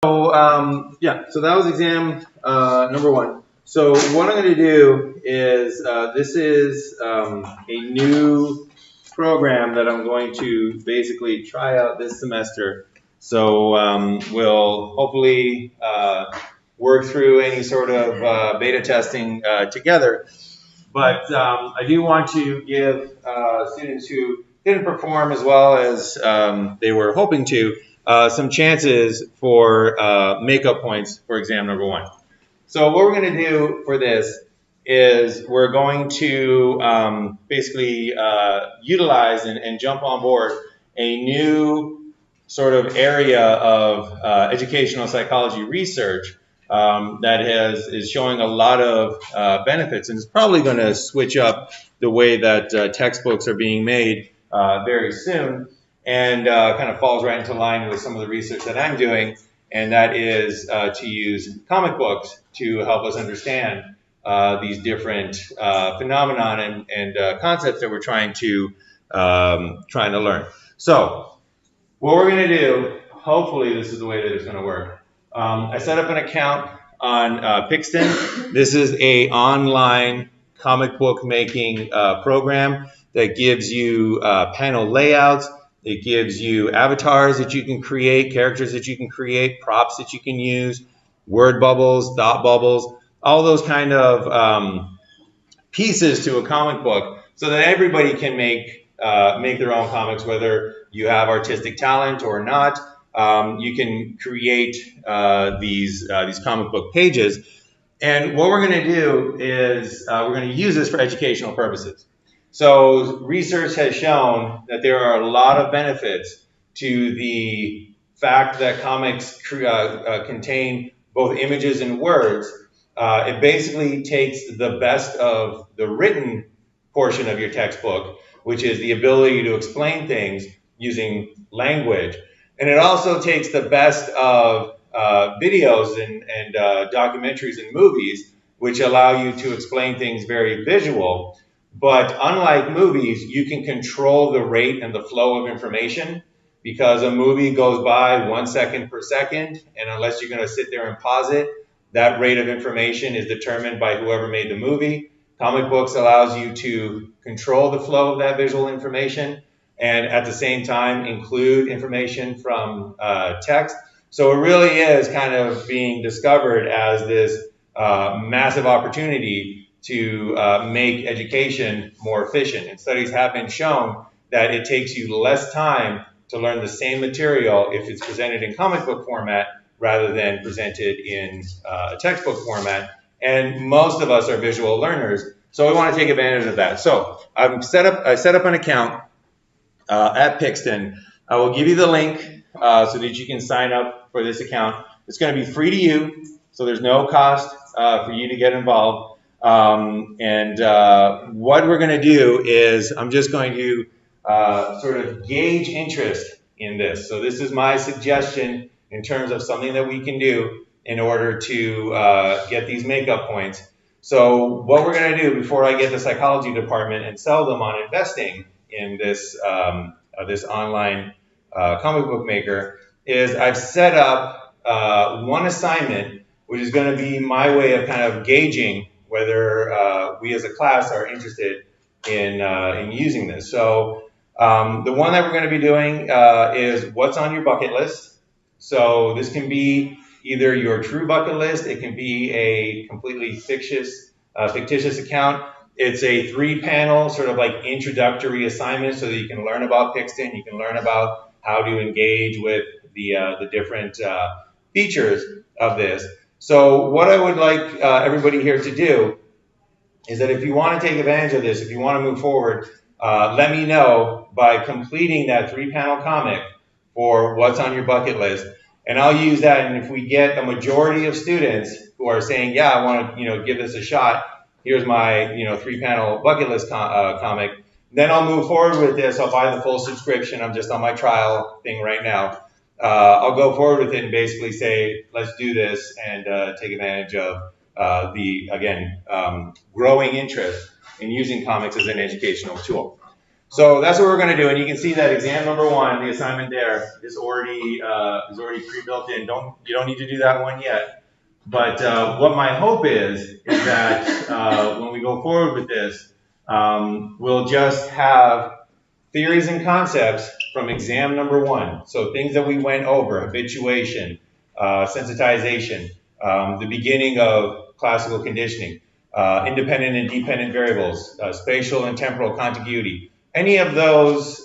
Yeah, so that was exam number one. So what I'm going to do is this is a new program that I'm going to basically try out this semester. So we'll hopefully work through any sort of beta testing together. But I do want to give students who didn't perform as well as they were hoping to some chances for makeup points for exam number one. So what we're going to do for this is we're going to basically utilize and jump on board a new sort of area of educational psychology research that is showing a lot of benefits, and it's probably going to switch up the way that textbooks are being made very soon, and kind of falls right into line with some of the research that I'm doing, and that is to use comic books to help us understand these different phenomenon and concepts that we're trying to learn. So what we're going to do, hopefully this is the way that it's going to work. I set up an account on Pixton. This is an online comic book making program that gives you panel layouts. It gives you avatars that you can create, characters that you can create, props that you can use, word bubbles, thought bubbles, all those kind of pieces to a comic book so that everybody can make their own comics, whether you have artistic talent or not. You can create these comic book pages. And what we're going to do is we're going to use this for educational purposes. So research has shown that there are a lot of benefits to the fact that comics contain both images and words. It basically takes the best of the written portion of your textbook, which is the ability to explain things using language. And it also takes the best of videos and documentaries and movies, which allow you to explain things very visual. But unlike movies, you can control the rate and the flow of information, because a movie goes by 1 second per second, and unless you're going to sit there and pause it, that rate of information is determined by whoever made the movie. Comic books allows you to control the flow of that visual information and at the same time include information from text. So it really is kind of being discovered as this massive opportunity to make education more efficient. And studies have been shown that it takes you less time to learn the same material if it's presented in comic book format rather than presented in a textbook format. And most of us are visual learners, so we want to take advantage of that. So I set up an account at Pixton. I will give you the link so that you can sign up for this account. It's going to be free to you, so there's no cost for you to get involved. What we're going to do is I'm just going to sort of gauge interest in this. So this is my suggestion in terms of something that we can do in order to get these makeup points. So what we're going to do before I get the psychology department and sell them on investing in this this online comic book maker is I've set up one assignment, which is going to be my way of kind of gauging whether we as a class are interested in using this. So the one that we're going to be doing is what's on your bucket list. So this can be either your true bucket list, it can be a completely fictitious account. It's a 3-panel sort of like introductory assignment so that you can learn about Pixton, you can learn about how to engage with the different features of this. So what I would like everybody here to do is that if you want to take advantage of this, if you want to move forward, let me know by completing that 3-panel comic for what's on your bucket list. And I'll use that, and if we get a majority of students who are saying, yeah, I want to give this a shot, here's my 3-panel bucket list comic, then I'll move forward with this. I'll buy the full subscription. I'm just on my trial thing right now. I'll go forward with it and basically say, let's do this and take advantage of the, again, growing interest in using comics as an educational tool. So that's what we're going to do, and you can see that exam number 1, the assignment there, is already pre-built in. You don't need to do that one yet. But what my hope is that when we go forward with this, we'll just have theories and concepts from exam number 1. So things that we went over: habituation, sensitization, the beginning of classical conditioning, independent and dependent variables, spatial and temporal contiguity. Any of those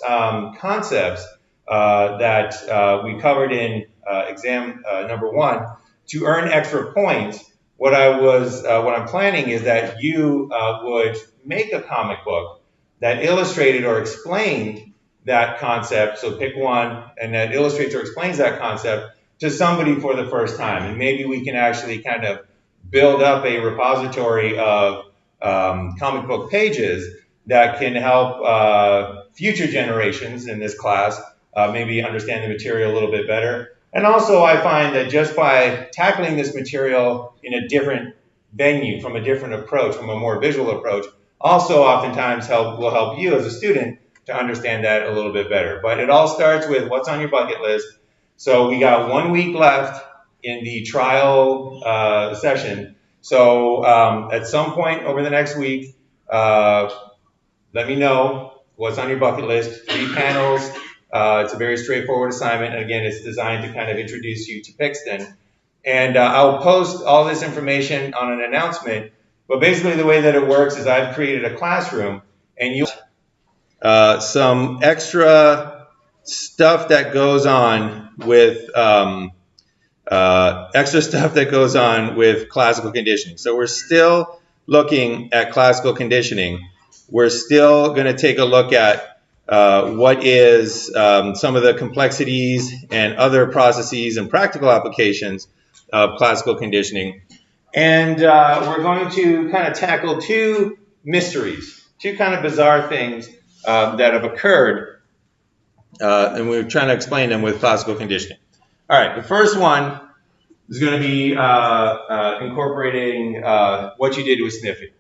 concepts that we covered in exam number 1, to earn extra points, what I'm planning is that you would make a comic book that illustrated or explained that concept. So pick one, and that illustrates or explains that concept to somebody for the first time. And maybe we can actually kind of build up a repository of comic book pages that can help future generations in this class maybe understand the material a little bit better. And also, I find that just by tackling this material in a different venue, from a different approach, from a more visual approach, also oftentimes will help you as a student to understand that a little bit better. But it all starts with what's on your bucket list. So we got 1 week left in the trial session. So at some point over the next week, let me know what's on your bucket list. 3 panels. It's a very straightforward assignment. And again, it's designed to kind of introduce you to Pixton. And I'll post all this information on an announcement. But basically the way that it works is I've created a classroom, and you some extra stuff that goes on with classical conditioning. So we're still looking at classical conditioning. We're still going to take a look at what is some of the complexities and other processes and practical applications of classical conditioning. And we're going to kind of tackle 2 mysteries, 2 kind of bizarre things that have occurred, and we're trying to explain them with classical conditioning. All right, the first one is going to be incorporating what you did with Sniffy.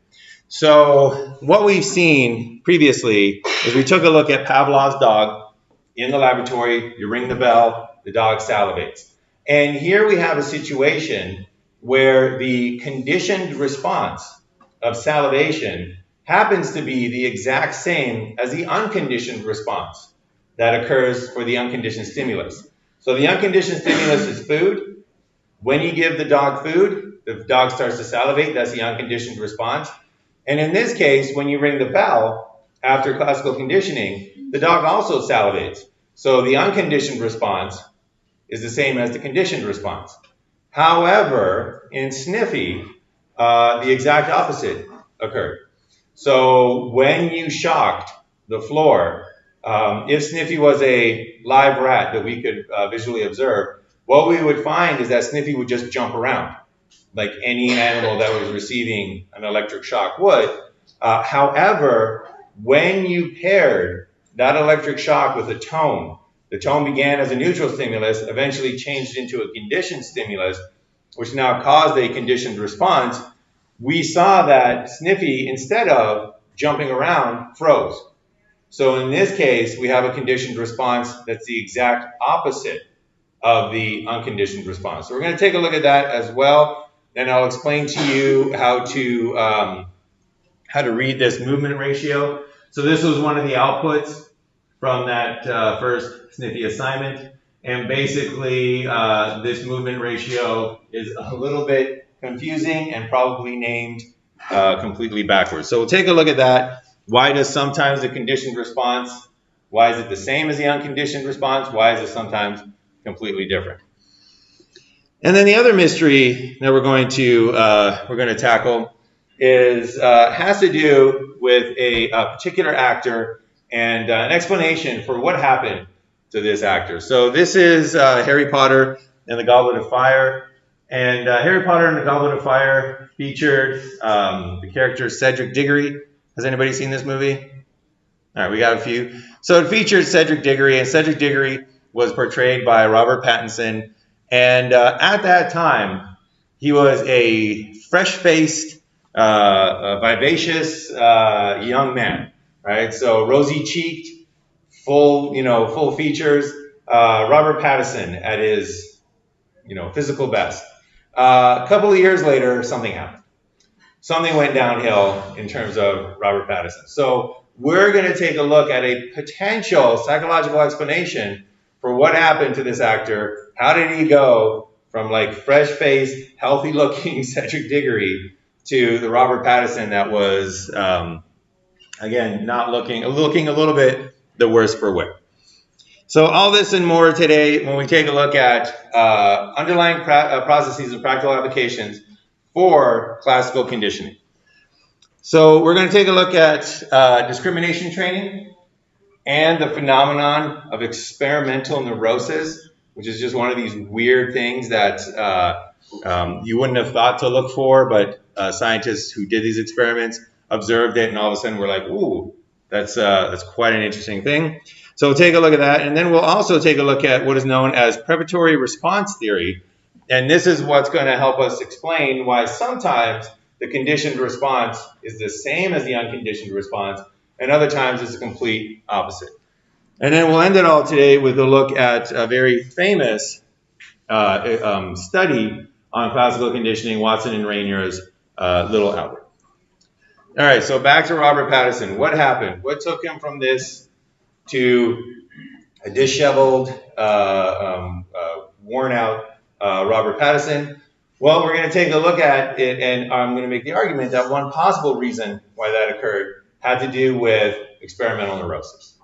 So what we've seen previously is we took a look at Pavlov's dog in the laboratory. You ring the bell, the dog salivates. And here we have a situation where the conditioned response of salivation happens to be the exact same as the unconditioned response that occurs for the unconditioned stimulus. So the unconditioned stimulus is food. When you give the dog food, the dog starts to salivate. That's the unconditioned response. And in this case, when you ring the bell after classical conditioning, the dog also salivates. So the unconditioned response is the same as the conditioned response. However, in Sniffy, the exact opposite occurred. So when you shocked the floor, if Sniffy was a live rat that we could visually observe, what we would find is that Sniffy would just jump around like any animal that was receiving an electric shock would. However, when you paired that electric shock with a tone, the tone began as a neutral stimulus, eventually changed into a conditioned stimulus, which now caused a conditioned response. We saw that Sniffy, instead of jumping around, froze. So in this case, we have a conditioned response that's the exact opposite of the unconditioned response. So we're going to take a look at that as well, and I'll explain to you how to read this movement ratio. So this was one of the outputs from that first Sniffy assignment, and basically this movement ratio is a little bit confusing and probably named completely backwards. So we'll take a look at that. Why does sometimes the conditioned response, why is it the same as the unconditioned response? Why is it sometimes completely different? And then the other mystery that we're going to tackle is has to do with a particular actor and an explanation for what happened to this actor. So this is Harry Potter and the Goblet of Fire. And Harry Potter and the Goblet of Fire featured the character Cedric Diggory. Has anybody seen this movie? All right, we got a few. So it featured Cedric Diggory, and Cedric Diggory was portrayed by Robert Pattinson. And at that time, he was a fresh-faced, vivacious young man. right? So rosy-cheeked, full features. Robert Pattinson at his, physical best. A couple of years later, something happened. Something went downhill in terms of Robert Pattinson. So we're going to take a look at a potential psychological explanation for what happened to this actor. How did he go from like fresh-faced, healthy-looking Cedric Diggory to the Robert Pattinson that was, again, not looking a little bit the worse for wear. So all this and more today when we take a look at underlying processes and practical applications for classical conditioning. So we're going to take a look at discrimination training and the phenomenon of experimental neurosis, which is just one of these weird things that you wouldn't have thought to look for, but scientists who did these experiments observed it, and all of a sudden we're like, ooh, that's quite an interesting thing. So we'll take a look at that, and then we'll also take a look at what is known as preparatory response theory, and this is what's going to help us explain why sometimes the conditioned response is the same as the unconditioned response, and other times it's a complete opposite. And then we'll end it all today with a look at a very famous study on classical conditioning, Watson and Rainier's Little Albert. All right, so back to Robert Pattinson. What happened? What took him from this to a disheveled, worn-out Robert Pattinson? Well, we're going to take a look at it, and I'm going to make the argument that one possible reason why that occurred had to do with experimental neurosis.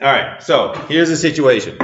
All right, so here's the situation.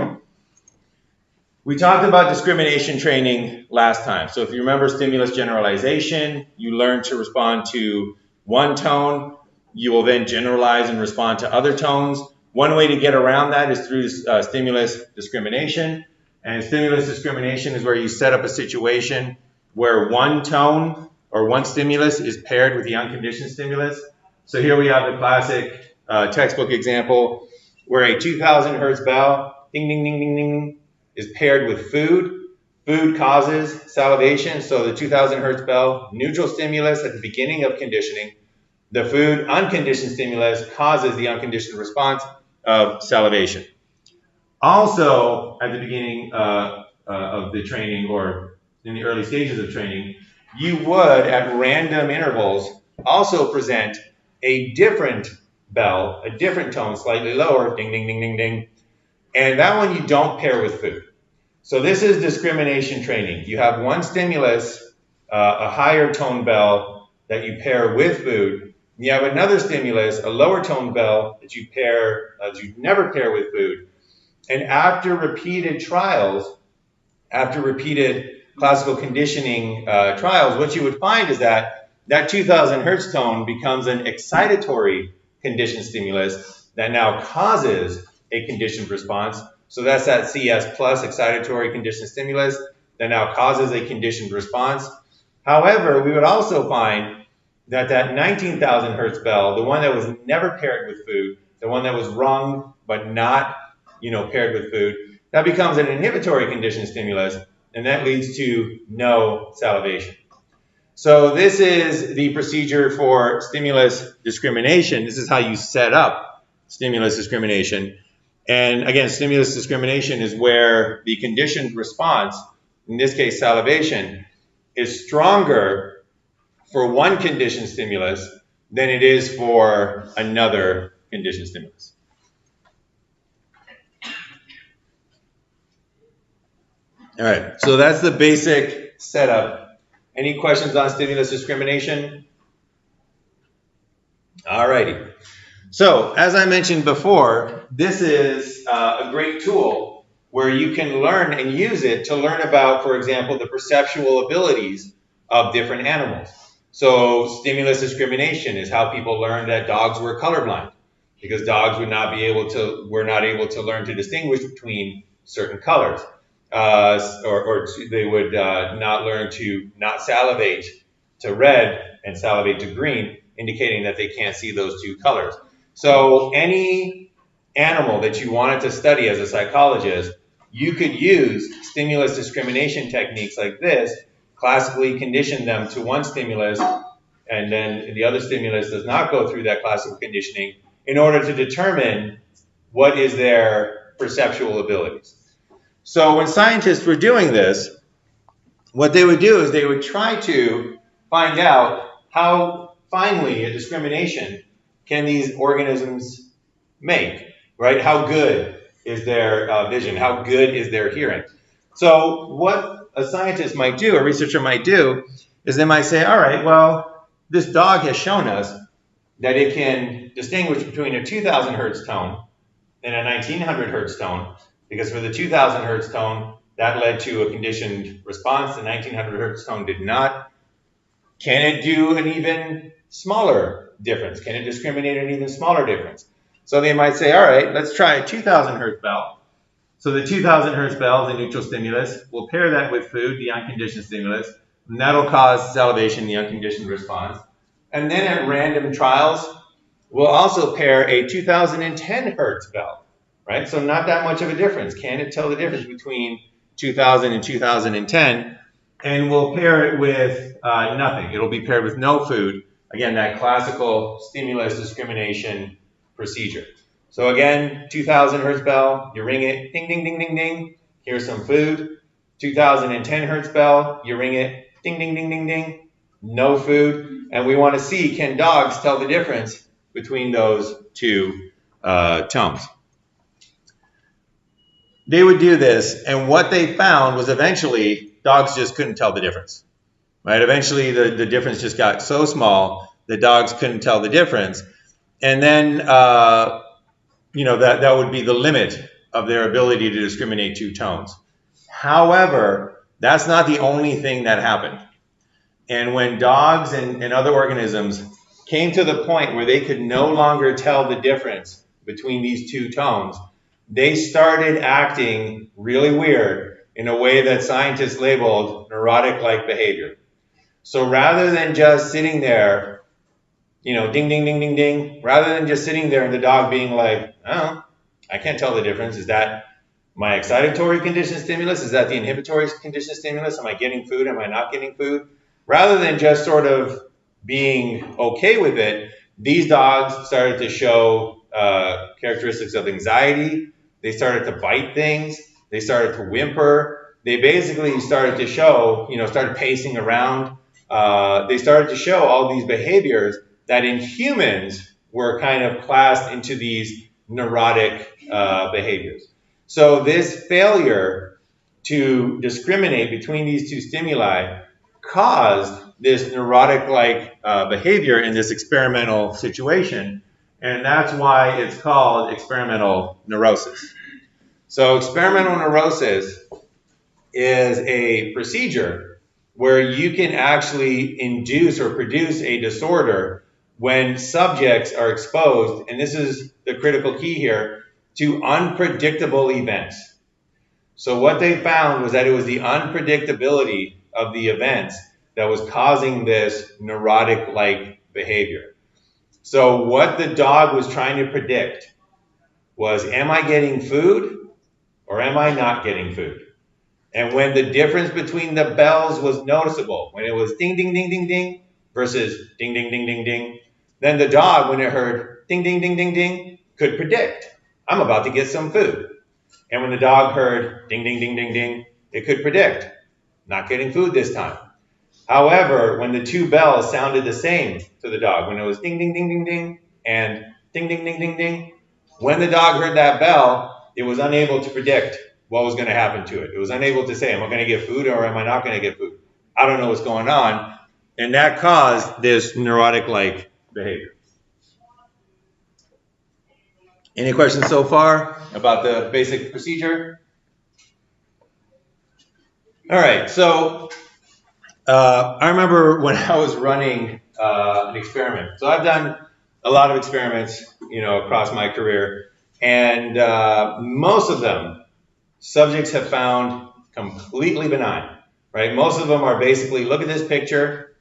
We talked about discrimination training last time. So if you remember stimulus generalization, you learn to respond to one tone. You will then generalize and respond to other tones. One way to get around that is through stimulus discrimination. And stimulus discrimination is where you set up a situation where one tone or one stimulus is paired with the unconditioned stimulus. So here we have the classic textbook example where a 2000 hertz bell, ding, ding, ding, ding, ding, is paired with food. Food causes salivation, so the 2000 hertz bell, neutral stimulus at the beginning of conditioning. The food unconditioned stimulus causes the unconditioned response of salivation. Also, at the beginning of the training or in the early stages of training, you would, at random intervals, also present a different bell, a different tone, slightly lower, ding, ding, ding, ding, ding. And that one you don't pair with food. So this is discrimination training. You have one stimulus, a higher tone bell that you pair with food. You have another stimulus, a lower tone bell that you never pair with food. And after repeated trials, after repeated classical conditioning trials, what you would find is that 2000 hertz tone becomes an excitatory conditioned stimulus that now causes a conditioned response. So that's that CS plus excitatory conditioned stimulus that now causes a conditioned response. However, we would also find that 19,000 hertz bell, the one that was never paired with food, the one that was rung but not paired with food, that becomes an inhibitory conditioned stimulus, and that leads to no salivation. So this is the procedure for stimulus discrimination. This is how you set up stimulus discrimination. And again, stimulus discrimination is where the conditioned response, in this case salivation, is stronger for one conditioned stimulus than it is for another conditioned stimulus. All right, so that's the basic setup. Any questions on stimulus discrimination? All righty. So, as I mentioned before, this is a great tool where you can learn and use it to learn about, for example, the perceptual abilities of different animals. So, stimulus discrimination is how people learned that dogs were colorblind, because dogs were not able to learn to distinguish between certain colors. Or they would not learn to not salivate to red and salivate to green, indicating that they can't see those two colors. So any animal that you wanted to study as a psychologist, you could use stimulus discrimination techniques like this, classically condition them to one stimulus, and then the other stimulus does not go through that classical conditioning in order to determine what is their perceptual abilities. So when scientists were doing this, what they would do is they would try to find out how finely a discrimination can these organisms make, right? How good is their vision? How good is their hearing? So what a scientist might do, a researcher might do, is they might say, all right, well, this dog has shown us that it can distinguish between a 2000 hertz tone and a 1900 hertz tone, because for the 2000 hertz tone, that led to a conditioned response. The 1900 hertz tone did not. Can it do an even smaller difference? Can it discriminate an even smaller difference? So they might say, all right, let's try a 2000 hertz bell. So the 2000 hertz bell is a neutral stimulus. We'll pair that with food, the unconditioned stimulus, and that'll cause salivation, the unconditioned response. And then at random trials, we'll also pair a 2010 hertz bell, right? So not that much of a difference. Can it tell the difference between 2000 and 2010? And we'll pair it with nothing. It'll be paired with no food. Again, that classical stimulus discrimination procedure. So again, 2000 hertz bell, you ring it, ding, ding, ding, ding, ding. Here's some food. 2010 hertz bell, you ring it, ding, ding, ding, ding, ding. No food. And we want to see, can dogs tell the difference between those two tones? They would do this, and what they found was eventually dogs just couldn't tell the difference, right? Eventually the difference just got so small that dogs couldn't tell the difference. And then, that would be the limit of their ability to discriminate two tones. However, that's not the only thing that happened. And when dogs and other organisms came to the point where they could no longer tell the difference between these two tones, they started acting really weird in a way that scientists labeled neurotic-like behavior. So rather than just sitting there, ding, ding, ding, ding, ding, rather than just sitting there and the dog being like, oh, I can't tell the difference. Is that my excitatory conditioned stimulus? Is that the inhibitory conditioned stimulus? Am I getting food? Am I not getting food? Rather than just sort of being okay with it, these dogs started to show characteristics of anxiety. They started to bite things. They started to whimper. They basically started to show, started pacing around. They started to show all these behaviors that in humans were kind of classed into these neurotic behaviors. So this failure to discriminate between these two stimuli caused this neurotic-like behavior in this experimental situation, and that's why it's called experimental neurosis. So experimental neurosis is a procedure where you can actually induce or produce a disorder when subjects are exposed, and this is the critical key here, to unpredictable events. So what they found was that it was the unpredictability of the events that was causing this neurotic-like behavior. So what the dog was trying to predict was, am I getting food or am I not getting food? And when the difference between the bells was noticeable, when it was ding, ding, ding, ding, ding versus ding, ding, ding, ding, ding, then the dog, when it heard ding, ding, ding, ding, ding, could predict, I'm about to get some food. And when the dog heard ding, ding, ding, ding, ding, it could predict, not getting food this time. However, when the two bells sounded the same to the dog, when it was ding, ding, ding, ding, ding, and ding, ding, ding, ding, ding, when the dog heard that bell, it was unable to predict what was going to happen to it. It was unable to say, am I going to get food or am I not going to get food? I don't know what's going on. And that caused this neurotic-like behavior. Any questions so far about the basic procedure? All right, so I remember when I was running an experiment. So I've done a lot of experiments, across my career, and most of them, subjects have found completely benign, right? Most of them are basically, look at this picture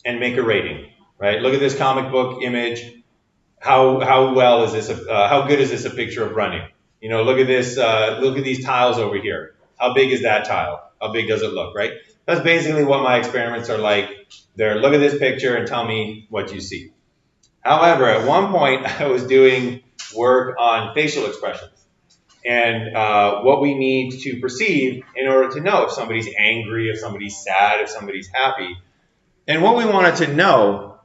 and make a rating, right? Look at this comic book image. How well is this? How good is this a picture of running? Look at this. Look at these tiles over here. How big is that tile? How big does it look, right? That's basically what my experiments are like. They're look at this picture and tell me what you see. However, at one point I was doing work on facial expressions and what we need to perceive in order to know if somebody's angry, if somebody's sad, if somebody's happy. And what we wanted to know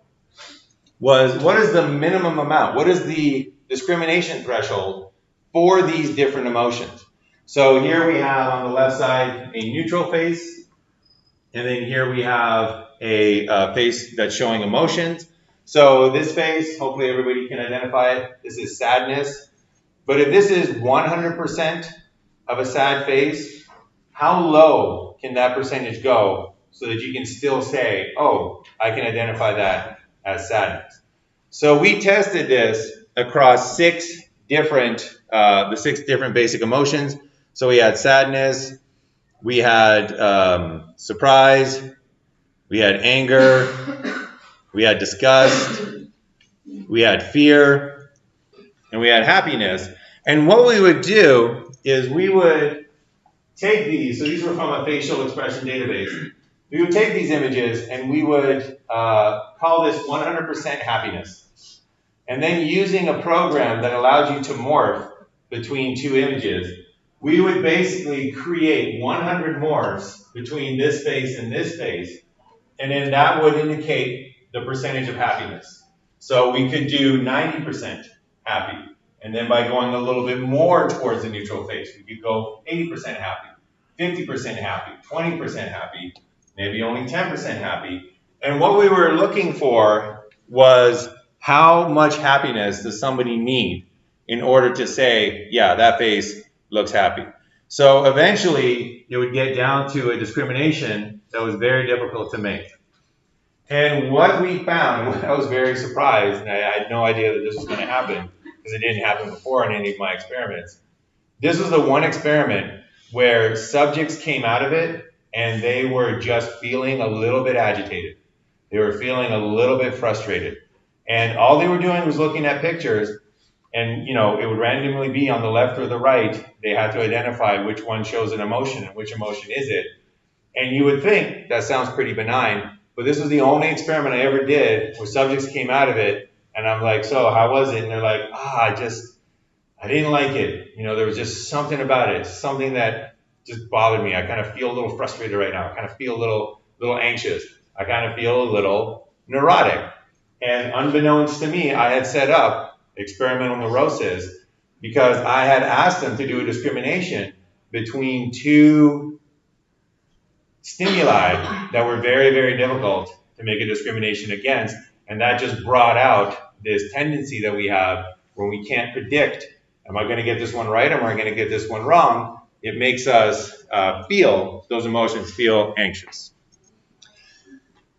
was what is the minimum amount? What is the discrimination threshold for these different emotions? So here we have on the left side a neutral face, and then here we have a face that's showing emotions. So this face, hopefully everybody can identify it. This is sadness. But if this is 100% of a sad face, how low can that percentage go so that you can still say, oh, I can identify that as sadness? So we tested this across the 6 different basic emotions. So we had sadness, we had surprise, we had anger, we had disgust, we had fear, and we had happiness. And what we would do is we would take these, so these were from a facial expression database. We would take these images and we would call this 100% happiness. And then using a program that allows you to morph between 2 images, we would basically create 100 morphs between this face and this face. And then that would indicate the percentage of happiness. So we could do 90% happy. And then by going a little bit more towards the neutral face, we could go 80% happy, 50% happy, 20% happy, maybe only 10% happy. And what we were looking for was how much happiness does somebody need in order to say, yeah, that face looks happy. So eventually it would get down to a discrimination that was very difficult to make. And what we found, I was very surprised, and I had no idea that this was going to happen because it didn't happen before in any of my experiments. This was the one experiment where subjects came out of it and they were just feeling a little bit agitated. They were feeling a little bit frustrated. And all they were doing was looking at pictures, and it would randomly be on the left or the right. They had to identify which one shows an emotion and which emotion is it. And you would think that sounds pretty benign, but this was the only experiment I ever did where subjects came out of it, and I'm like, so how was it? And they're like, I didn't like it. There was just something about it, something that just bothered me. I kind of feel a little frustrated right now. I kind of feel a little anxious. I kind of feel a little neurotic. And unbeknownst to me, I had set up experimental neurosis because I had asked them to do a discrimination between 2 stimuli that were very, very difficult to make a discrimination against. And that just brought out this tendency that we have when we can't predict, am I going to get this one right? Am I going to get this one wrong? It makes us feel, those emotions feel anxious.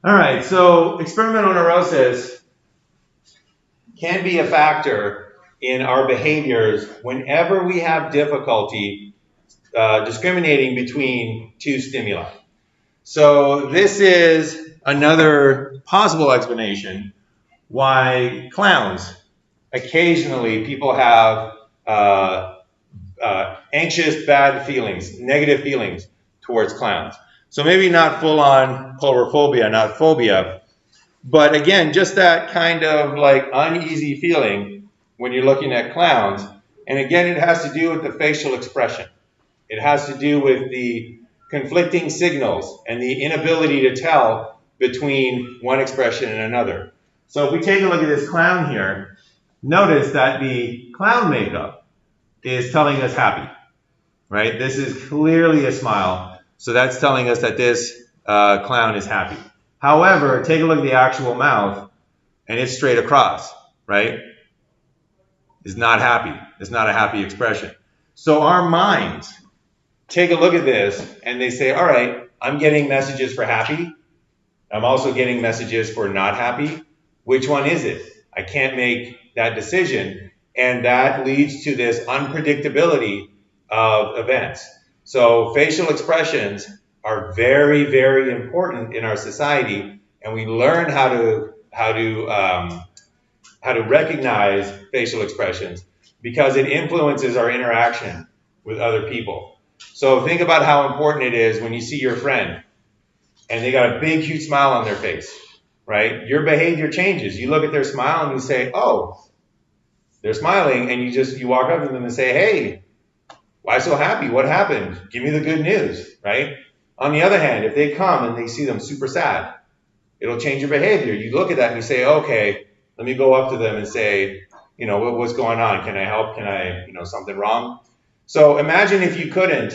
All right, so experimental neurosis can be a factor in our behaviors whenever we have difficulty discriminating between 2 stimuli. So this is another possible explanation why clowns, occasionally people have anxious, bad feelings, negative feelings towards clowns. So maybe not full-on colorophobia, not phobia, but again, just that kind of like uneasy feeling when you're looking at clowns. And again, it has to do with the facial expression. It has to do with the conflicting signals and the inability to tell between one expression and another. So if we take a look at this clown here, notice that the clown makeup is telling us happy, right? This is clearly a smile, so that's telling us that this clown is happy. However, take a look at the actual mouth, and it's straight across, right? It's not happy. It's not a happy expression. So our minds take a look at this, and they say, all right, I'm getting messages for happy. I'm also getting messages for not happy. Which one is it? I can't make that decision, and that leads to this unpredictability of events. So facial expressions are very, very important in our society, and we learn how to recognize facial expressions because it influences our interaction with other people. So think about how important it is when you see your friend and they got a big, huge smile on their face, right? Your behavior changes. You look at their smile and you say, oh, they're smiling, and you walk up to them and say, hey, why so happy? What happened? Give me the good news, right? On the other hand, if they come and they see them super sad, it'll change your behavior. You look at that and you say, okay, let me go up to them and say, what's going on? Can I help? Can I, something wrong? So imagine if you couldn't,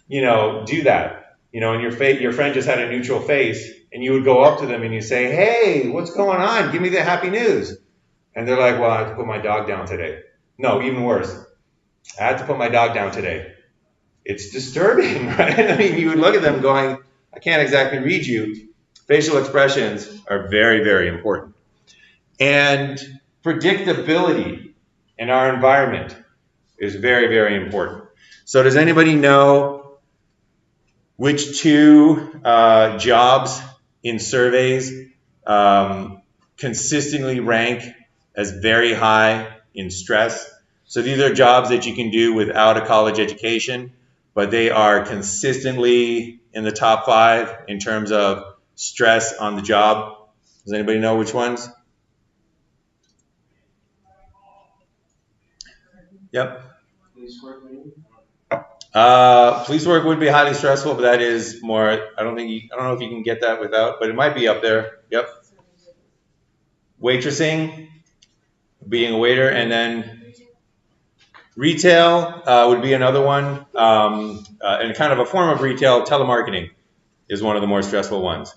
do that. And your friend just had a neutral face, and you would go up to them and you say, hey, what's going on? Give me the happy news. And they're like, well, I have to put my dog down today. No, even worse. I had to put my dog down today. It's disturbing, right? I mean, you would look at them going, I can't exactly read you. Facial expressions are very, very important. And predictability in our environment is very, very important. So does anybody know which two jobs in surveys consistently rank as very high in stress? So these are jobs that you can do without a college education, but they are consistently in the top 5 in terms of stress on the job. Does anybody know which ones? Yep. Police work would be highly stressful, but that is more, I don't know if you can get that without, but it might be up there. Yep. Waitressing, being a waiter, and then retail would be another one, and kind of a form of retail. Telemarketing is one of the more stressful ones.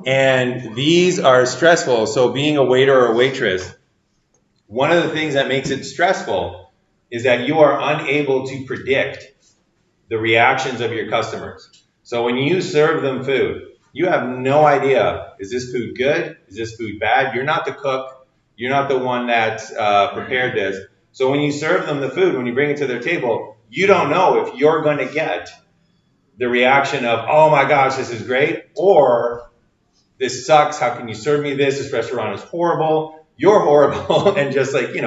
And these are stressful. So being a waiter or a waitress, one of the things that makes it stressful is that you are unable to predict the reactions of your customers. So when you serve them food, you have no idea, is this food good? Is this food bad? You're not the cook. You're not the one that prepared this. So when you serve them the food, when you bring it to their table, you don't know if you're going to get the reaction of, oh my gosh, this is great, or this sucks, how can you serve me this? This restaurant is horrible, you're horrible, and just like, you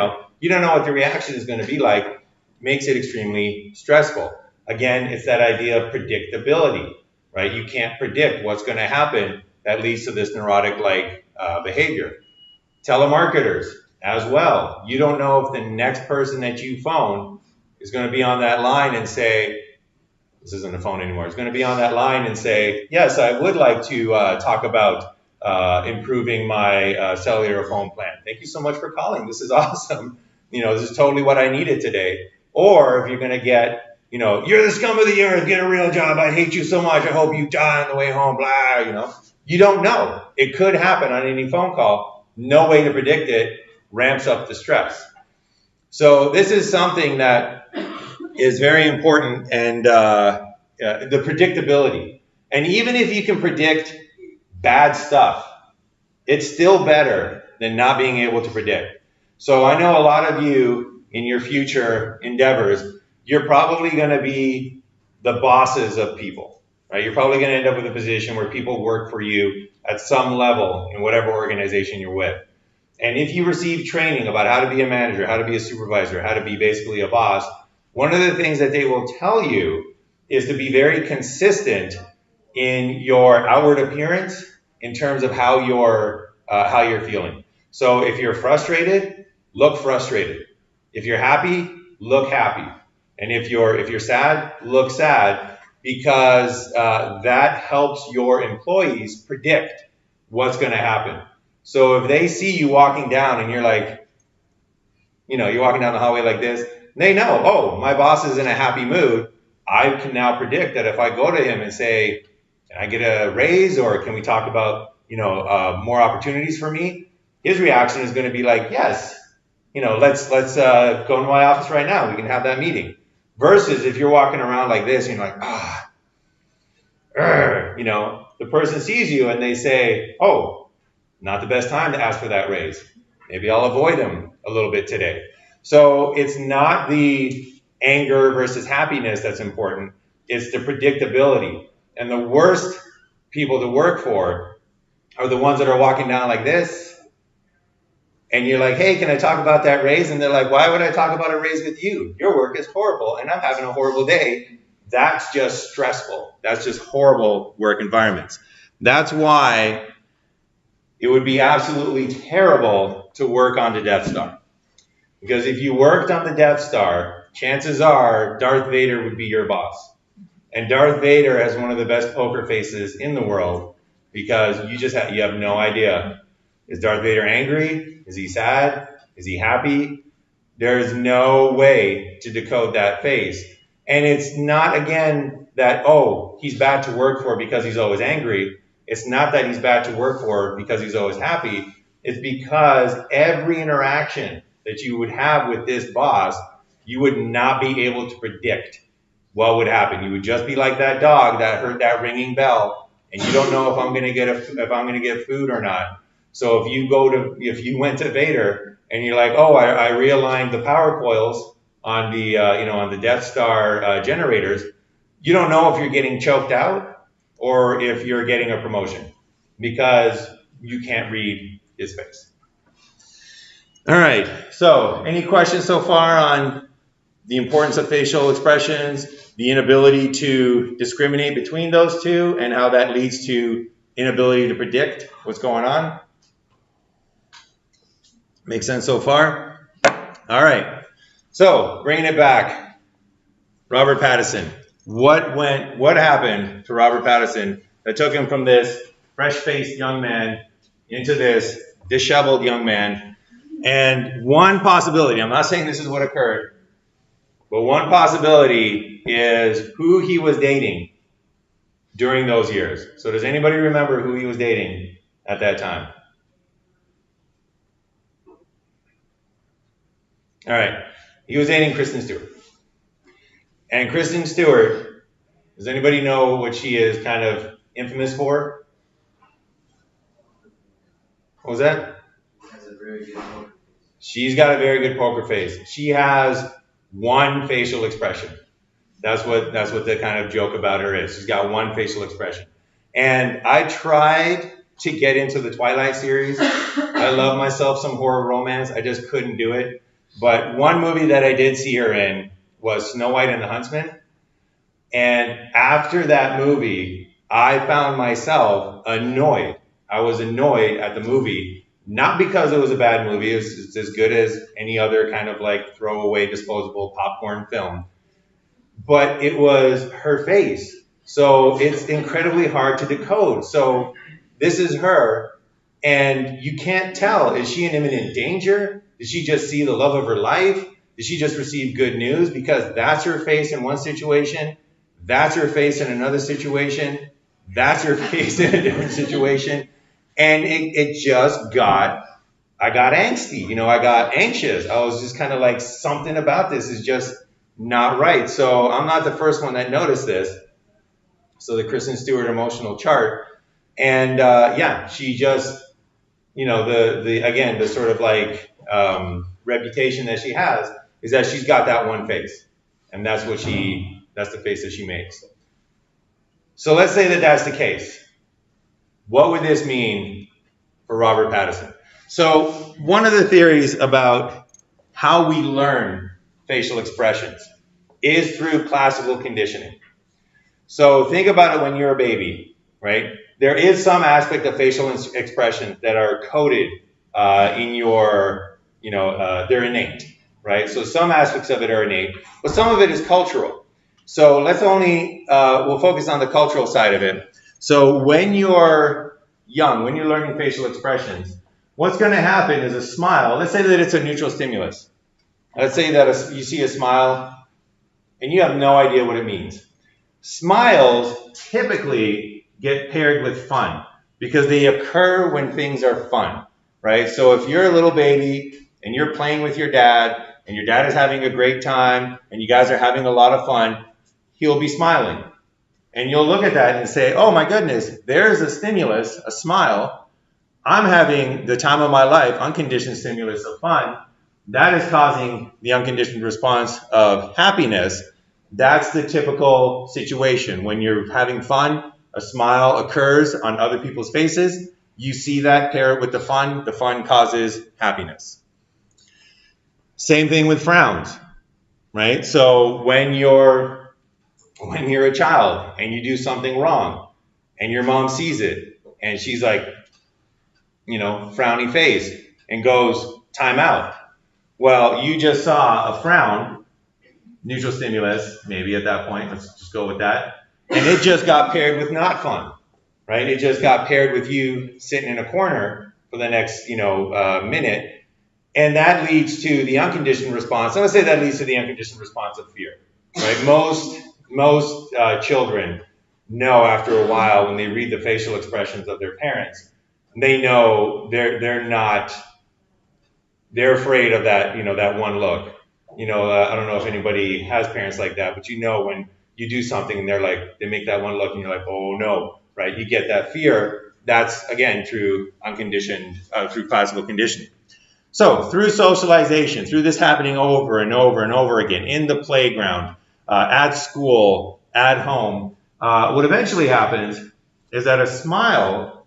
don't know what the reaction is going to be like, makes it extremely stressful. Again, it's that idea of predictability, right? You can't predict what's going to happen that leads to this neurotic-like behavior. Telemarketers as well. You don't know if the next person that you phone is going to be on that line and say, this isn't a phone anymore, it's going to be on that line and say, yes, I would like to talk about improving my cellular phone plan. Thank you so much for calling. This is awesome. This is totally what I needed today. Or if you're going to get, you're the scum of the earth, get a real job, I hate you so much, I hope you die on the way home, blah, You don't know. It could happen on any phone call. No way to predict it, ramps up the stress. So this is something that is very important, and the predictability. And even if you can predict bad stuff, it's still better than not being able to predict. So I know a lot of you in your future endeavors, you're probably going to be the bosses of people, right? You're probably going to end up with a position where people work for you at some level in whatever organization you're with. And if you receive training about how to be a manager, how to be a supervisor, how to be basically a boss, one of the things that they will tell you is to be very consistent in your outward appearance in terms of how you're feeling. So if you're frustrated, look frustrated. If you're happy, look happy. And if you're sad, look sad, because that helps your employees predict what's going to happen. So if they see you walking down and you're like, you're walking down the hallway like this, they know, oh, my boss is in a happy mood. I can now predict that if I go to him and say, can I get a raise, or can we talk about, more opportunities for me? His reaction is going to be like, yes, let's go to my office right now. We can have that meeting. Versus if you're walking around like this and you're like, the person sees you and they say, oh, not the best time to ask for that raise. Maybe I'll avoid him a little bit today. So it's not the anger versus happiness that's important. It's the predictability. And the worst people to work for are the ones that are walking down like this. And you're like, hey, can I talk about that raise? And they're like, why would I talk about a raise with you? Your work is horrible and I'm having a horrible day. That's just stressful. That's just horrible work environments. That's why it would be absolutely terrible to work on the Death Star. Because if you worked on the Death Star, chances are Darth Vader would be your boss. And Darth Vader has one of the best poker faces in the world because you have no idea. Is Darth Vader angry? Is he sad? Is he happy? There's no way to decode that face. And it's not, again, that, oh, he's bad to work for because he's always angry. It's not that he's bad to work for because he's always happy. It's because every interaction that you would have with this boss, you would not be able to predict what would happen. You would just be like that dog that heard that ringing bell, and you don't know if I'm going to get food or not. So if you went to Vader and you're like, oh, I realigned the power coils on the on the Death Star generators, you don't know if you're getting choked out or if you're getting a promotion because you can't read his face. All right. So, any questions so far on the importance of facial expressions, the inability to discriminate between those two, and how that leads to inability to predict what's going on? Make sense so far? All right. So, bringing it back, Robert Pattinson. What happened to Robert Pattinson that took him from this fresh-faced young man into this disheveled young man? And one possibility, I'm not saying this is what occurred, but one possibility is who he was dating during those years. So does anybody remember who he was dating at that time? All right. He was dating Kristen Stewart. And Kristen Stewart, does anybody know what she is kind of infamous for? What was that? She's got a very good poker face. She has one facial expression. That's what the kind of joke about her is. She's got one facial expression. And I tried to get into the Twilight series. I love myself some horror romance. I just couldn't do it. But one movie that I did see her in was Snow White and the Huntsman. And after that movie, I found myself annoyed. I was annoyed at the movie. Not because it was a bad movie, it's as good as any other kind of like throwaway disposable popcorn film. But it was her face. So it's incredibly hard to decode. So this is her, and you can't tell. Is she in imminent danger? Did she just see the love of her life? Did she just receive good news? Because that's her face in one situation. That's her face in another situation. That's her face in a different situation. And it just I got angsty, I got anxious. I was just kind of like, something about this is just not right. So I'm not the first one that noticed this. So the Kristen Stewart emotional chart. And she just, the sort of like reputation that she has is that she's got that one face. And that's the face that she makes. So let's say that that's the case. What would this mean for Robert Pattinson? So one of the theories about how we learn facial expressions is through classical conditioning. So think about it when you're a baby, right? There is some aspect of facial expressions that are coded in your, they're innate, right? So some aspects of it are innate, but some of it is cultural. So we'll focus on the cultural side of it. So when you're young, when you're learning facial expressions, what's going to happen is a smile. Let's say that it's a neutral stimulus. Let's say that you see a smile and you have no idea what it means. Smiles typically get paired with fun because they occur when things are fun, right? So if you're a little baby and you're playing with your dad and your dad is having a great time and you guys are having a lot of fun, he'll be smiling. And you'll look at that and say, oh my goodness, there's a stimulus, a smile. I'm having the time of my life, unconditioned stimulus of fun. That is causing the unconditioned response of happiness. That's the typical situation. When you're having fun, a smile occurs on other people's faces. You see that, pair it with the fun causes happiness. Same thing with frowns, right? So when you're a child and you do something wrong, and your mom sees it, and she's like, frowny face, and goes, time out. Well, you just saw a frown, neutral stimulus, maybe at that point, let's just go with that, and it just got paired with not fun, right? It just got paired with you sitting in a corner for the next, minute, and that leads to the unconditioned response. I would say that leads to the unconditioned response of fear, right? Most children know after a while when they read the facial expressions of their parents, they know they're afraid of that, that one look. I don't know if anybody has parents like that, but when you do something and they make that one look and you're like, oh no, right? You get that fear. That's again through through classical conditioning. So through socialization, through this happening over and over and over again, in the playground, at school, at home, what eventually happens is that a smile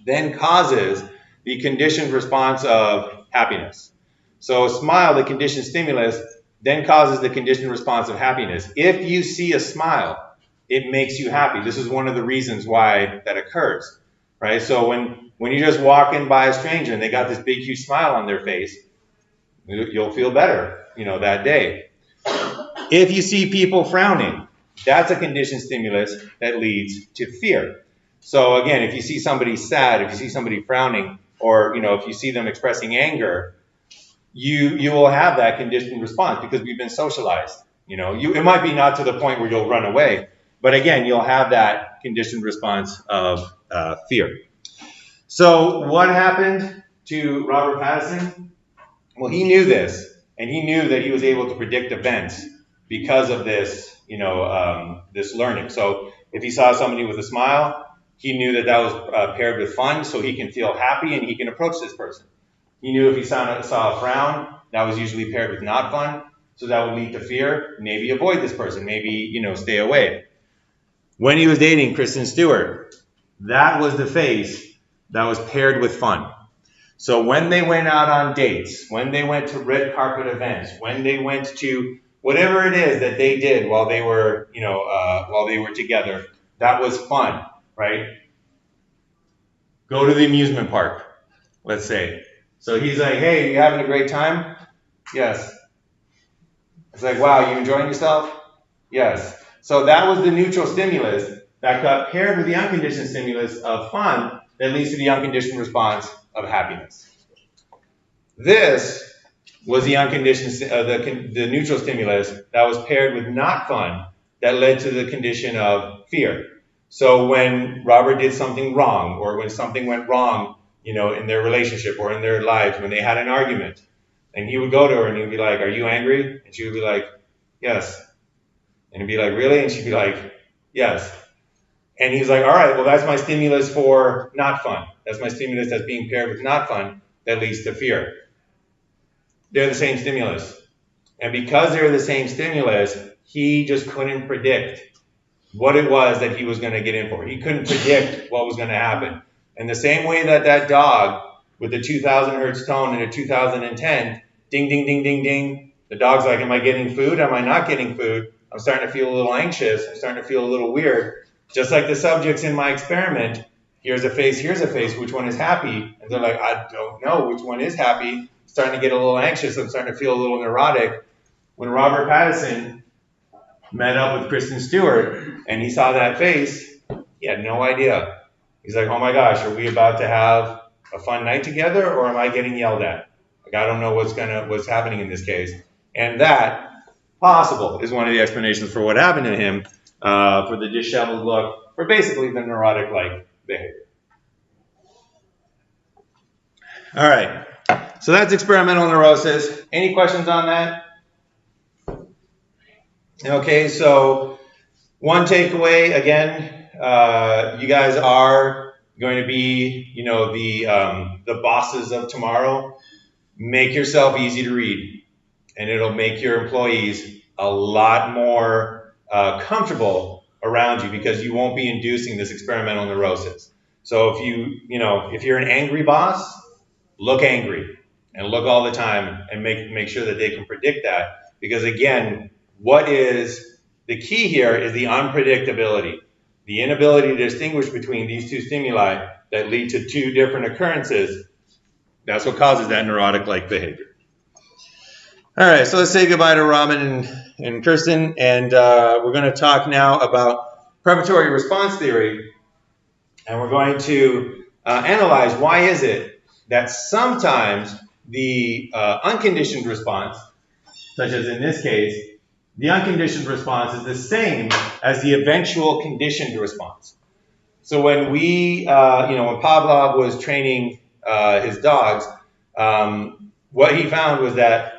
then causes the conditioned response of happiness. So a smile, the conditioned stimulus, then causes the conditioned response of happiness. If you see a smile, it makes you happy. This is one of the reasons why that occurs, right? So when you're just walking by a stranger and they got this big, huge smile on their face, you'll feel better, that day. If you see people frowning, that's a conditioned stimulus that leads to fear. So again, if you see somebody sad, if you see somebody frowning, or if you see them expressing anger, you will have that conditioned response because we've been socialized. It might be not to the point where you'll run away, but again, you'll have that conditioned response of fear. So what happened to Robert Pattinson? Well, he knew this, and he knew that he was able to predict events because of this, this learning. So if he saw somebody with a smile, he knew that was paired with fun, so he can feel happy and he can approach this person. He knew if he saw a frown, that was usually paired with not fun, so that would lead to fear. Maybe avoid this person, maybe, stay away. When he was dating Kristen Stewart, that was the face that was paired with fun. So when they went out on dates, when they went to red carpet events, when they went to whatever it is that they did while they were, while they were together, that was fun, right? Go to the amusement park, let's say. So he's like, hey, you having a great time? Yes. It's like, wow, you enjoying yourself? Yes. So that was the neutral stimulus that got paired with the unconditioned stimulus of fun that leads to the unconditioned response of happiness. This was the unconditioned, the neutral stimulus that was paired with not fun that led to the condition of fear. So when Robert did something wrong, or when something went wrong, in their relationship or in their lives, when they had an argument, and he would go to her and he'd be like, are you angry? And she would be like, yes. And he'd be like, really? And she'd be like, yes. And he's like, all right, well, that's my stimulus for not fun. That's my stimulus that's being paired with not fun that leads to fear. They're the same stimulus. And because they're the same stimulus, he just couldn't predict what it was that he was going to get in for. He couldn't predict what was going to happen. And the same way that dog with the 2000 hertz tone and a 2010, ding, ding, ding, ding, ding, the dog's like, am I getting food? Am I not getting food? I'm starting to feel a little anxious. I'm starting to feel a little weird. Just like the subjects in my experiment, here's a face, which one is happy? And they're like, I don't know which one is happy. I'm starting to get a little anxious. I'm starting to feel a little neurotic. When Robert Pattinson met up with Kristen Stewart and he saw that face, he had no idea. He's like, oh my gosh, are we about to have a fun night together, or am I getting yelled at? Like, I don't know what's happening in this case. And that, possible, is one of the explanations for what happened to him, for the disheveled look, for basically the neurotic-like behavior. All right, so that's experimental neurosis. Any questions on that? Okay, so one takeaway, again, you guys are going to be, the bosses of tomorrow. Make yourself easy to read, and it'll make your employees a lot more comfortable around you because you won't be inducing this experimental neurosis. So if you're an angry boss, look angry and look all the time and make sure that they can predict that. Because again, what is the key here is the unpredictability. the inability to distinguish between these two stimuli that lead to two different occurrences, that's what causes that neurotic-like behavior. All right, so let's say goodbye to Robin and Kirsten, and we're going to talk now about preparatory response theory, and we're going to analyze why is it that sometimes the unconditioned response, such as in this case, the unconditioned response is the same as the eventual conditioned response. So when when Pavlov was training his dogs, what he found was that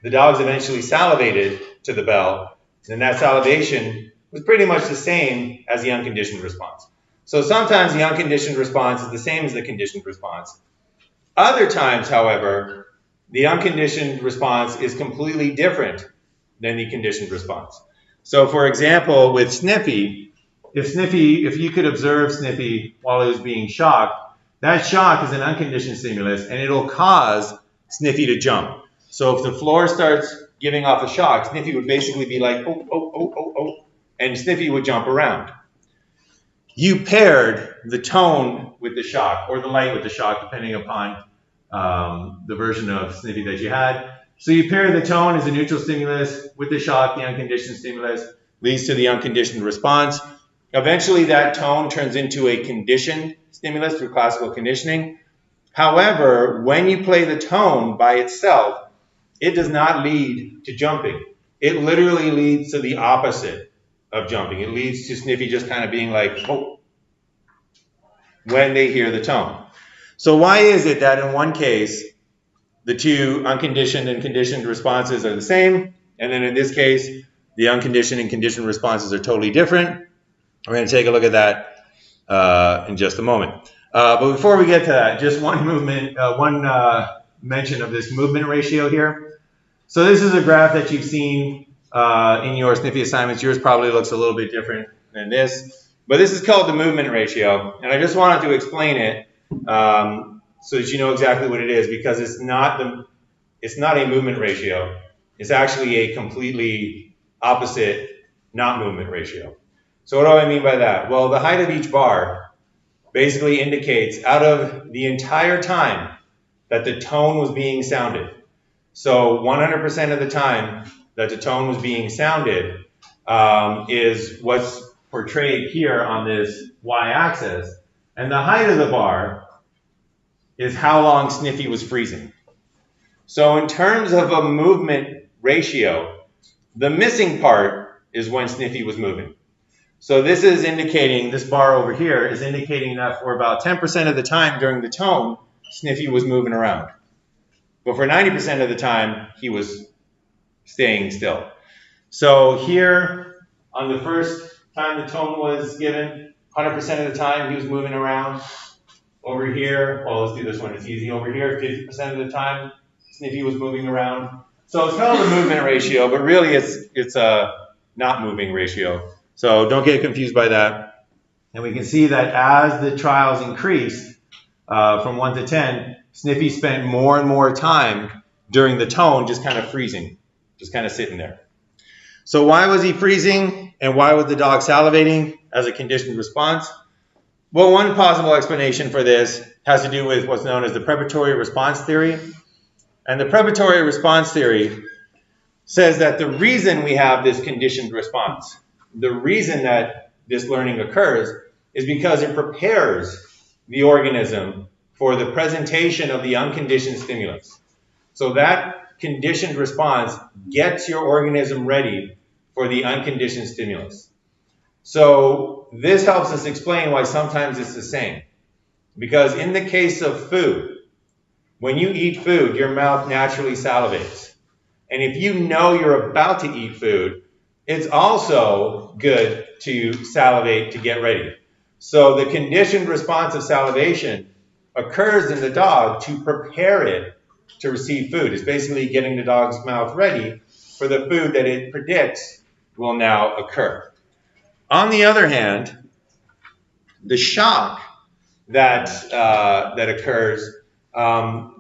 the dogs eventually salivated to the bell, and that salivation was pretty much the same as the unconditioned response. So sometimes the unconditioned response is the same as the conditioned response. Other times, however, the unconditioned response is completely different than the conditioned response. So for example, with Sniffy, if you could observe Sniffy while he was being shocked, that shock is an unconditioned stimulus, and it'll cause Sniffy to jump. So if the floor starts giving off a shock, Sniffy would basically be like, oh, oh, oh, oh, oh, and Sniffy would jump around. You paired the tone with the shock, or the light with the shock, depending upon the version of Sniffy that you had. So you pair the tone as a neutral stimulus with the shock, the unconditioned stimulus, leads to the unconditioned response. Eventually that tone turns into a conditioned stimulus through classical conditioning. However, when you play the tone by itself, it does not lead to jumping. It literally leads to the opposite of jumping. It leads to Sniffy just kind of being like, oh, when they hear the tone. So why is it that in one case, the two unconditioned and conditioned responses are the same, and then in this case, the unconditioned and conditioned responses are totally different? We're going to take a look at that in just a moment. But before we get to that, just one mention of this movement ratio here. So this is a graph that you've seen in your Sniffy assignments. Yours probably looks a little bit different than this. But this is called the movement ratio. And I just wanted to explain it so that you know exactly what it is, because it's not a movement ratio. It's actually a completely opposite not movement ratio. So what do I mean by that? Well, the height of each bar basically indicates out of the entire time that the tone was being sounded. So 100% of the time that the tone was being sounded is what's portrayed here on this y-axis. And the height of the bar is how long Sniffy was freezing. So in terms of a movement ratio, the missing part is when Sniffy was moving. So this is indicating, this bar over here is indicating that for about 10% of the time during the tone, Sniffy was moving around. But for 90% of the time, he was staying still. So here, on the first time the tone was given, 100% of the time he was moving around. Over here, well, let's do this one, it's easy. Over here, 50% of the time, Sniffy was moving around. So it's called a movement ratio, but really it's a not moving ratio. So don't get confused by that. And we can see that as the trials increased from 1 to 10, Sniffy spent more and more time during the tone just kind of freezing, just kind of sitting there. So why was he freezing, and why was the dog salivating as a conditioned response? Well, one possible explanation for this has to do with what's known as the preparatory response theory. And the preparatory response theory says that the reason we have this conditioned response, the reason that this learning occurs, is because it prepares the organism for the presentation of the unconditioned stimulus. So that conditioned response gets your organism ready for the unconditioned stimulus. So this helps us explain why sometimes it's the same. Because in the case of food, when you eat food, your mouth naturally salivates. And if you know you're about to eat food, it's also good to salivate to get ready. So the conditioned response of salivation occurs in the dog to prepare it to receive food. It's basically getting the dog's mouth ready for the food that it predicts will now occur. On the other hand, the shock that occurs,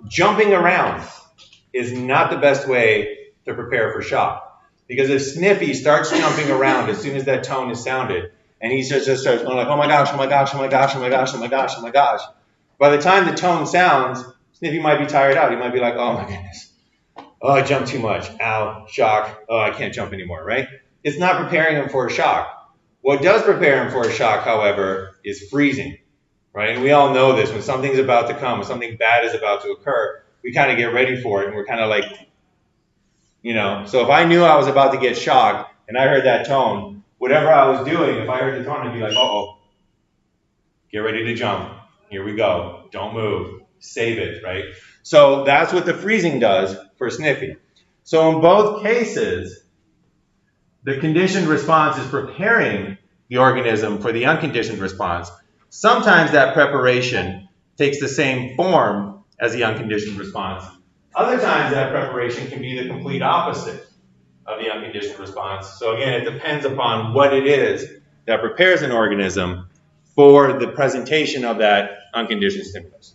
jumping around is not the best way to prepare for shock. Because if Sniffy starts jumping around as soon as that tone is sounded, and he just starts going like, oh my gosh, oh my gosh, oh my gosh, oh my gosh, oh my gosh, oh my gosh. By the time the tone sounds, Sniffy might be tired out. He might be like, oh my goodness. Oh, I jumped too much. Ow, shock. Oh, I can't jump anymore, right? It's not preparing him for a shock. What does prepare him for a shock, however, is freezing, right? And we all know this. When something's about to come, when something bad is about to occur, we kind of get ready for it, and we're kind of like, you know. So if I knew I was about to get shocked, and I heard that tone, whatever I was doing, if I heard the tone, I'd be like, uh-oh, get ready to jump. Here we go. Don't move. Save it, right? So that's what the freezing does for Sniffy. So in both cases, the conditioned response is preparing the organism for the unconditioned response. Sometimes that preparation takes the same form as the unconditioned response. Other times that preparation can be the complete opposite of the unconditioned response. So again, it depends upon what it is that prepares an organism for the presentation of that unconditioned stimulus.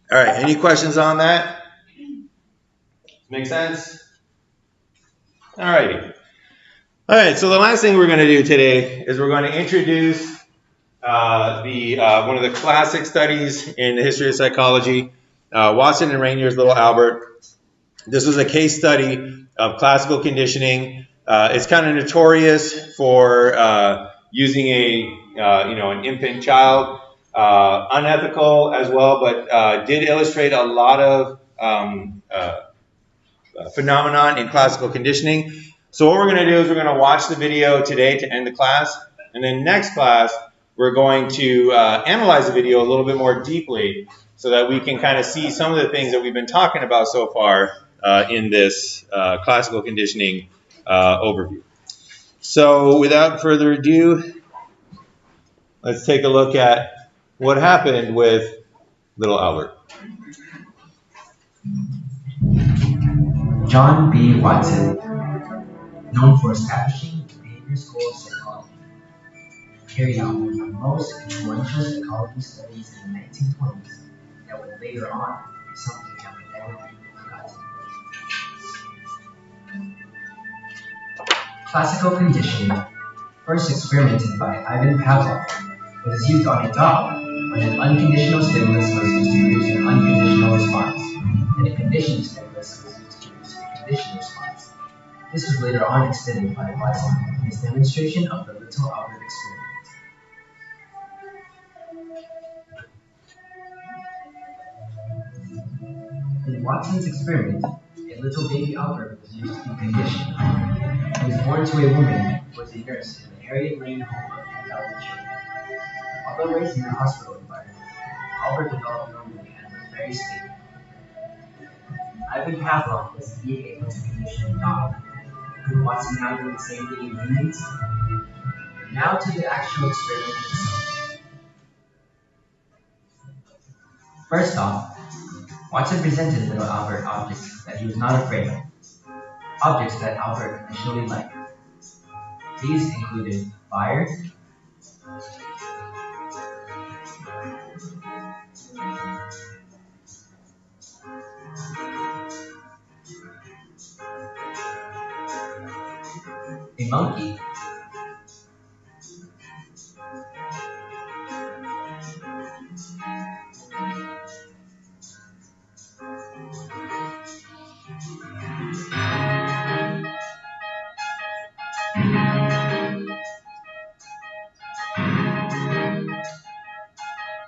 All right, any questions on that? Make sense? All righty. All right, so the last thing we're going to do today is we're going to introduce one of the classic studies in the history of psychology, Watson and Rainier's Little Albert. This was a case study of classical conditioning. It's kind of notorious for using an infant child. Unethical as well, but did illustrate a lot of phenomenon in classical conditioning. So what we're going to do is we're going to watch the video today to end the class, and then next class we're going to analyze the video a little bit more deeply so that we can kind of see some of the things that we've been talking about so far in this classical conditioning overview. So without further ado, let's take a look at what happened with little Albert. John B. Watson, known for establishing the behavior school of psychology, carried out one of the most influential psychology studies in the 1920s that would later on be something that would never be forgotten. Classical conditioning, first experimented by Ivan Pavlov, was used on a dog when an unconditional stimulus was used to produce an unconditional response, and a conditioned stimulus was used to produce a conditioned response. This was later on extended by Watson in his demonstration of the Little Albert experiment. In Watson's experiment, a little baby Albert was used to be conditioned. He was born to a woman who was a nurse in the Harriet Lane home of 10,000 children. Although raised in a hospital environment, Albert developed normally and was very stable. Ivan Pavlov was indeed able to condition a dog. Could Watson now do the same thing in humans? Now to the actual experiment itself. First off, Watson presented little Albert objects that he was not afraid of, objects that Albert initially liked. These included fire, a monkey,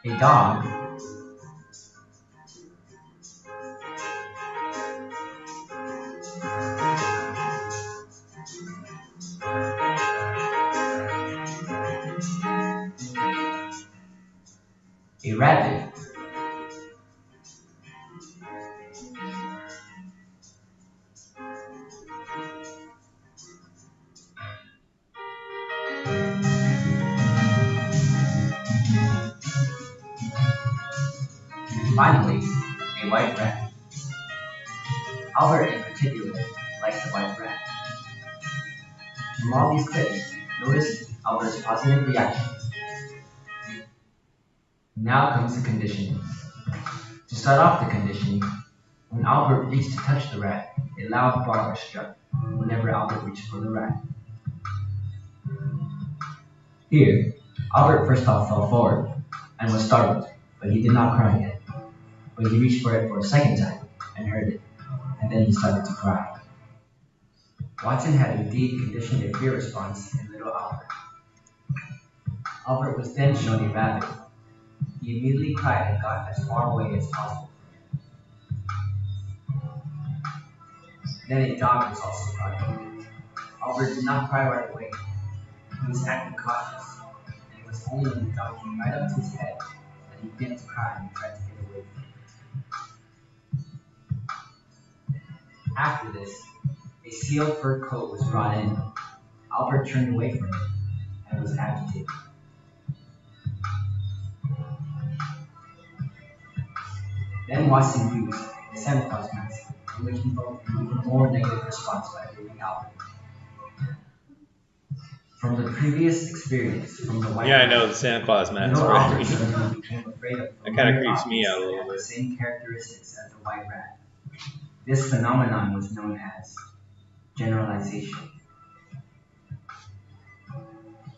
a dog, a rabbit, and finally, a white rat. Albert in particular liked the white rat. From all these clips, notice Albert's positive reactions. Now comes the conditioning. To start off the conditioning, when Albert reached to touch the rat, a loud bark was struck whenever Albert reached for the rat. Here, Albert first off fell forward and was startled, but he did not cry yet. But he reached for it for a second time and heard it, and then he started to cry. Watson had indeed conditioned a fear response in little Albert. Albert was then shown a rabbit. He immediately cried and got as far away as possible. Then a dog was also crying. Albert did not cry right away. He was acting cautious, and it was only when the dog came right up to his head that he began to cry and tried to get away from it. After this, a sealed fur coat was brought in. Albert turned away from it and was agitated. Then Watson used a Santa Claus mask, in which invoked an even more negative response by baby Albert. From the previous experience from the White Yeah, I know the Santa Claus mask. little Right? Albert suddenly became afraid of That kind of creeps me out a that little had the bit. same characteristics as the white rat. This phenomenon was known as generalization.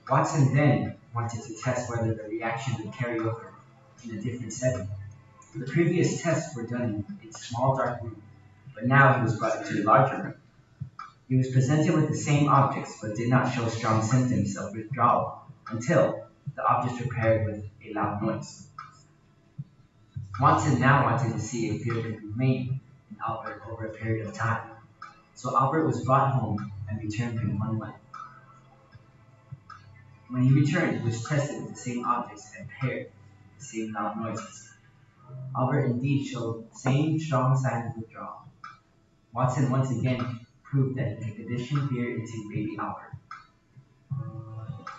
Watson then wanted to test whether the reaction would carry over in a different setting. The previous tests were done in a small dark room, but now he was brought into a larger room. He was presented with the same objects but did not show strong symptoms of withdrawal until the objects were paired with a loud noise. Watson now wanted to see if fear could remain in Albert over a period of time. So Albert was brought home and returned in 1 month. When he returned, he was tested with the same objects and paired with the same loud noises. Albert indeed showed the same strong signs of withdrawal. Watson once again proved that he could condition fear into baby Albert.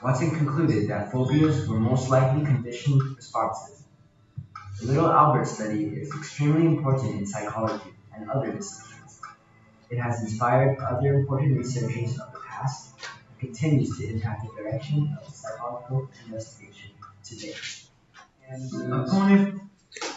Watson concluded that phobias were most likely conditioned responses. The little Albert study is extremely important in psychology and other disciplines. It has inspired other important researchers of the past and continues to impact the direction of psychological investigation today.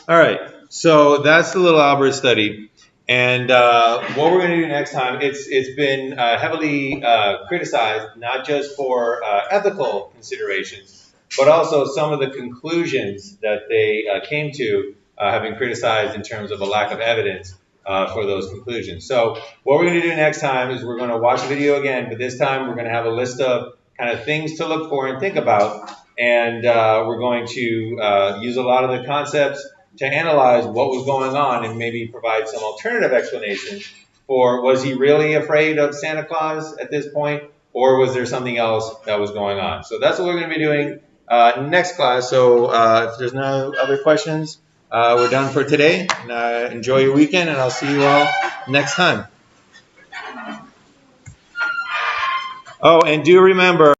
All right, so that's the little Albert study. And what we're going to do next time, it's been heavily criticized, not just for ethical considerations, but also some of the conclusions that they came to have been criticized in terms of a lack of evidence for those conclusions. So what we're going to do next time is we're going to watch the video again, but this time we're going to have a list of kind of things to look for and think about. And we're going to use a lot of the concepts to analyze what was going on and maybe provide some alternative explanations for, was he really afraid of Santa Claus at this point, or was there something else that was going on? So that's what we're going to be doing next class. So if there's no other questions, we're done for today. And, enjoy your weekend, and I'll see you all next time. Oh, and do remember,